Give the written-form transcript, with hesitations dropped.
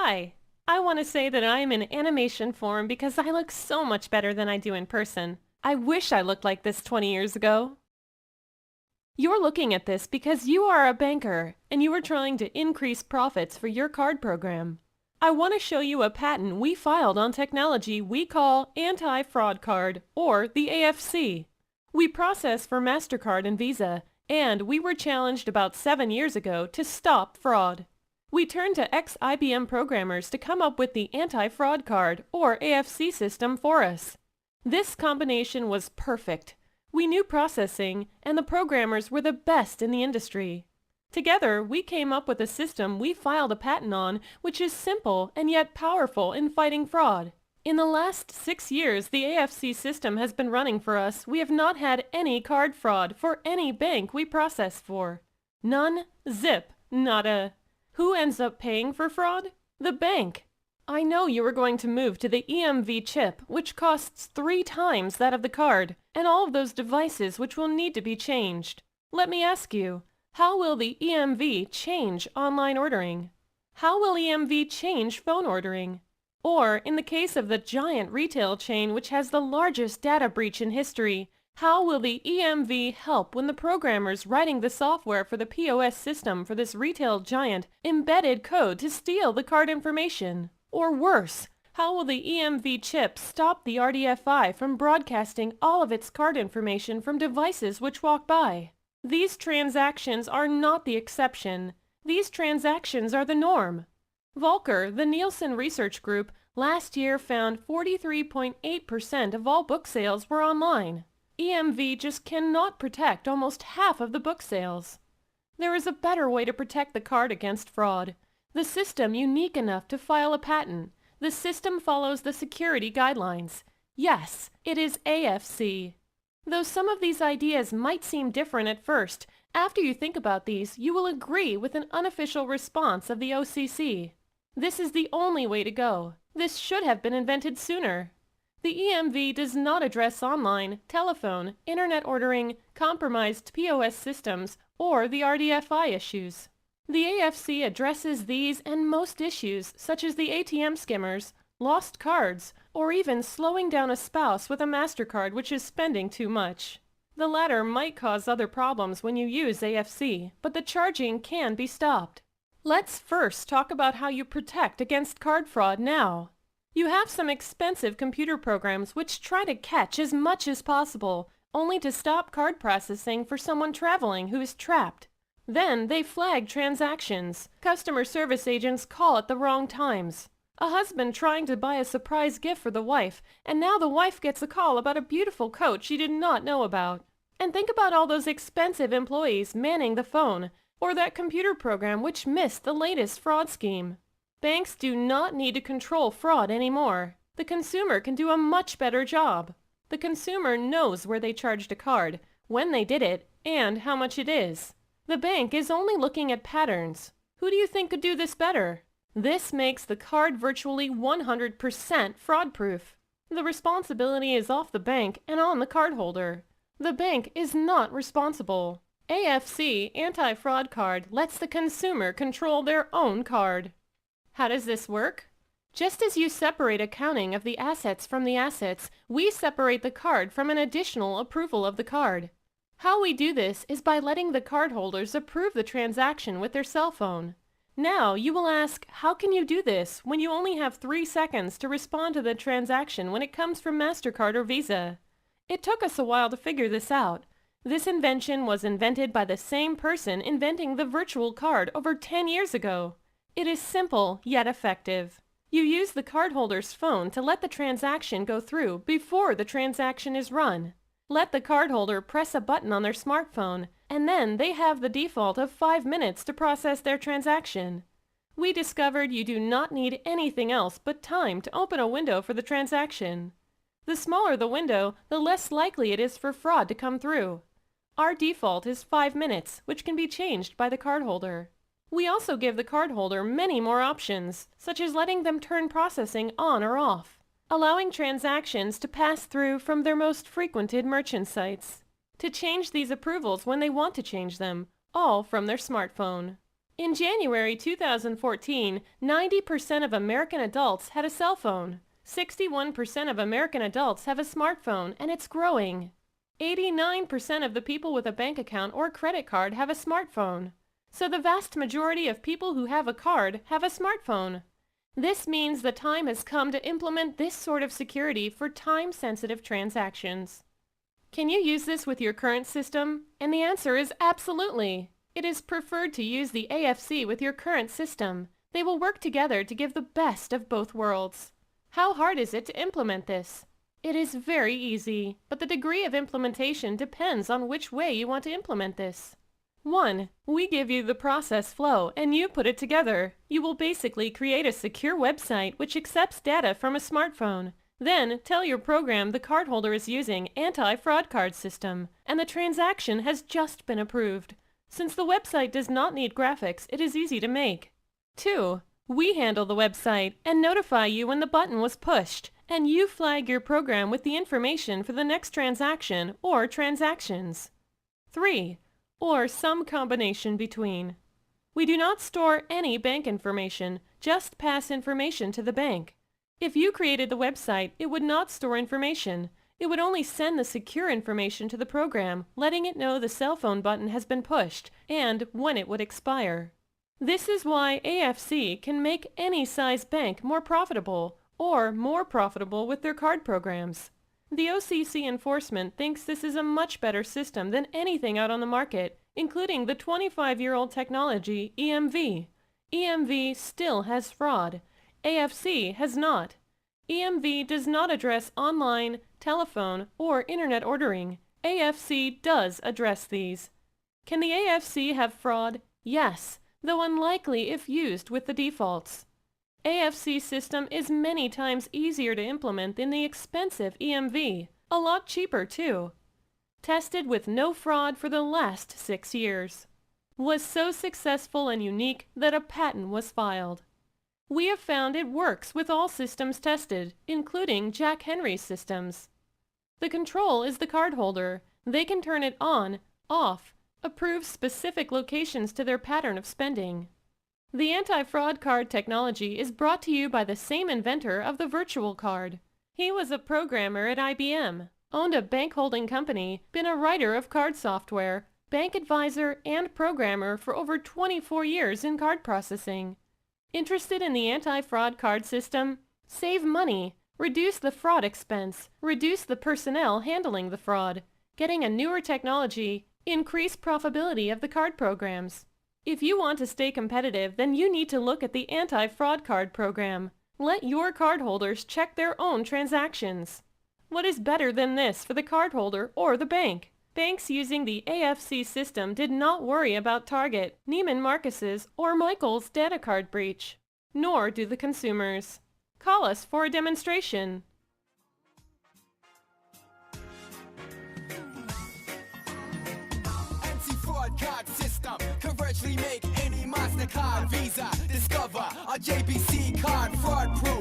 Hi! I want to say that I am in animation form because I look so much better than I do in person. I wish I looked like this 20 years ago. You're looking at this because you are a banker and you are trying to increase profits for your card program. I want to show you a patent we filed on technology we call AntiFraudCard, or the AFC. We process for MasterCard and Visa, and we were challenged about 7 years ago to stop fraud. We turned to ex-IBM programmers to come up with the Anti-Fraud Card, or AFC system for us. This combination was perfect. We knew processing, and the programmers were the best in the industry. Together, we came up with a system we filed a patent on, which is simple and yet powerful in fighting fraud. In the last 6 years the AFC system has been running for us, we have not had any card fraud for any bank we process for. None, zip, nada. Who ends up paying for fraud? The bank. I know you are going to move to the EMV chip, which costs 3 times that of the card, and all of those devices which will need to be changed. Let me ask you, how will the EMV change online ordering? How will EMV change phone ordering? Or, in the case of the giant retail chain which has the largest data breach in history, how will the EMV help when the programmers writing the software for the POS system for this retail giant embedded code to steal the card information? Or worse, how will the EMV chip stop the RDFI from broadcasting all of its card information from devices which walk by? These transactions are not the exception. These transactions are the norm. Volcker, the Nielsen Research Group, last year found 43.8% of all book sales were online. EMV just cannot protect almost half of the book sales. There is a better way to protect the card against fraud. The system unique enough to file a patent. The system follows the security guidelines. Yes, it is AFC. Though some of these ideas might seem different at first, after you think about these, you will agree with an unofficial response of the OCC. This is the only way to go. This should have been invented sooner. The EMV does not address online, telephone, internet ordering, compromised POS systems, or the RDFI issues. The AFC addresses these and most issues, such as the ATM skimmers, lost cards, or even slowing down a spouse with a MasterCard which is spending too much. The latter might cause other problems when you use AFC, but the charging can be stopped. Let's first talk about how you protect against card fraud now. You have some expensive computer programs which try to catch as much as possible, only to stop card processing for someone traveling who is trapped. Then they flag transactions. Customer service agents call at the wrong times. A husband trying to buy a surprise gift for the wife, and now the wife gets a call about a beautiful coat she did not know about. And think about all those expensive employees manning the phone, or that computer program which missed the latest fraud scheme. Banks do not need to control fraud anymore. The consumer can do a much better job. The consumer knows where they charged a card, when they did it, and how much it is. The bank is only looking at patterns. Who do you think could do this better? This makes the card virtually 100% fraud-proof. The responsibility is off the bank and on the cardholder. The bank is not responsible. AFC, Anti-Fraud Card, lets the consumer control their own card. How does this work? Just as you separate accounting of the assets from the assets, we separate the card from an additional approval of the card. How we do this is by letting the cardholders approve the transaction with their cell phone. Now, you will ask, how can you do this when you only have 3 seconds to respond to the transaction when it comes from MasterCard or Visa? It took us a while to figure this out. This invention was invented by the same person inventing the virtual card over 10 years ago. It is simple, yet effective. You use the cardholder's phone to let the transaction go through before the transaction is run. Let the cardholder press a button on their smartphone, and then they have the default of 5 minutes to process their transaction. We discovered you do not need anything else but time to open a window for the transaction. The smaller the window, the less likely it is for fraud to come through. Our default is 5 minutes, which can be changed by the cardholder. We also give the cardholder many more options, such as letting them turn processing on or off, allowing transactions to pass through from their most frequented merchant sites, to change these approvals when they want to change them, all from their smartphone. In January 2014, 90% of American adults had a cell phone. 61% of American adults have a smartphone, and it's growing. 89% of the people with a bank account or credit card have a smartphone. So the vast majority of people who have a card have a smartphone. This means the time has come to implement this sort of security for time-sensitive transactions. Can you use this with your current system? And the answer is absolutely. It is preferred to use the AFC with your current system. They will work together to give the best of both worlds. How hard is it to implement this? It is very easy, but the degree of implementation depends on which way you want to implement this. 1. We give you the process flow and you put it together. You will basically create a secure website which accepts data from a smartphone. Then tell your program the cardholder is using AntiFraudCard system and the transaction has just been approved. Since the website does not need graphics, it is easy to make. 2. We handle the website and notify you when the button was pushed, and you flag your program with the information for the next transaction or transactions. 3. Or some combination between. We do not store any bank information, just pass information to the bank. If you created the website, it would not store information. It would only send the secure information to the program, letting it know the cell phone button has been pushed and when it would expire. This is why AFC can make any size bank more profitable, or more profitable with their card programs. The OCC enforcement thinks this is a much better system than anything out on the market, including the 25-year-old technology EMV. EMV still has fraud. AFC has not. EMV does not address online, telephone, or internet ordering. AFC does address these. Can the AFC have fraud? Yes, though unlikely if used with the defaults. AFC system is many times easier to implement than the expensive EMV, a lot cheaper too. Tested with no fraud for the last 6 years. Was so successful and unique that a patent was filed. We have found it works with all systems tested, including Jack Henry's systems. The control is the cardholder. They can turn it on, off, approve specific locations to their pattern of spending. The anti-fraud card technology is brought to you by the same inventor of the virtual card. He was a programmer at IBM, owned a bank holding company, been a writer of card software, bank advisor, and programmer for over 24 years in card processing. Interested in the anti-fraud card system? Save money, reduce the fraud expense, reduce the personnel handling the fraud, getting a newer technology, increase profitability of the card programs. If you want to stay competitive, then you need to look at the anti-fraud card program. Let your cardholders check their own transactions. What is better than this for the cardholder or the bank? Banks using the AFC system did not worry about Target, Neiman Marcus's, or Michael's data card breach. Nor do the consumers. Call us for a demonstration. AntiFraudCard system can virtually make any MasterCard, Visa, Discover, or JBC card fraud proof.